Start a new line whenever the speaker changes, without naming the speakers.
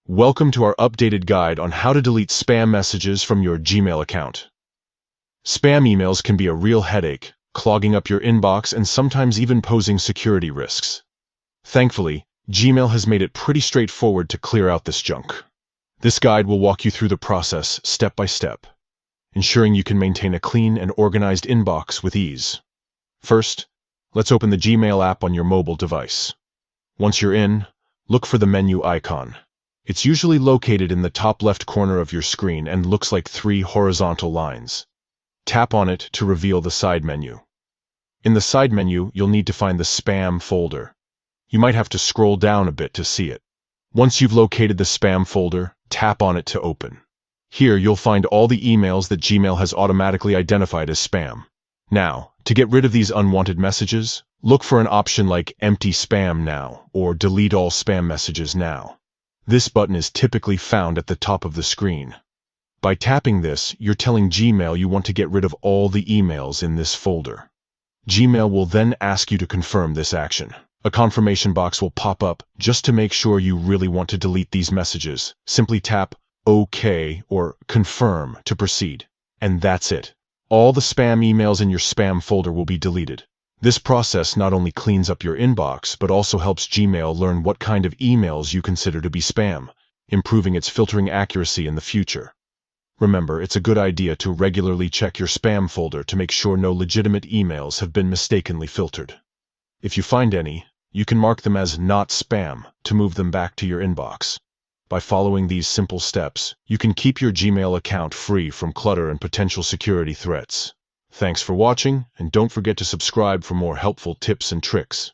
Welcome to our updated guide on how to delete spam messages from your Gmail account. Spam emails can be a real headache, clogging up your inbox and sometimes even posing security risks. Thankfully, Gmail has made it pretty straightforward to clear out this junk. This guide will walk you through the process step by step, ensuring you can maintain a clean and organized inbox with ease. First, let's open the Gmail app on your mobile device. Once you're in, look for the menu icon. It's usually located in the top left corner of your screen and looks like 3 horizontal lines. Tap on it to reveal the side menu. In the side menu, you'll need to find the spam folder. You might have to scroll down a bit to see it. Once you've located the spam folder, tap on it to open. Here, you'll find all the emails that Gmail has automatically identified as spam. Now, to get rid of these unwanted messages, look for an option like Empty Spam Now or Delete All Spam Messages Now. This button is typically found at the top of the screen. By tapping this, you're telling Gmail you want to get rid of all the emails in this folder. Gmail will then ask you to confirm this action. A confirmation box will pop up just to make sure you really want to delete these messages. Simply tap OK or Confirm to proceed. And that's it. All the spam emails in your spam folder will be deleted. This process not only cleans up your inbox, but also helps Gmail learn what kind of emails you consider to be spam, improving its filtering accuracy in the future. Remember, it's a good idea to regularly check your spam folder to make sure no legitimate emails have been mistakenly filtered. If you find any, you can mark them as not spam to move them back to your inbox. By following these simple steps, you can keep your Gmail account free from clutter and potential security threats. Thanks for watching, and don't forget to subscribe for more helpful tips and tricks.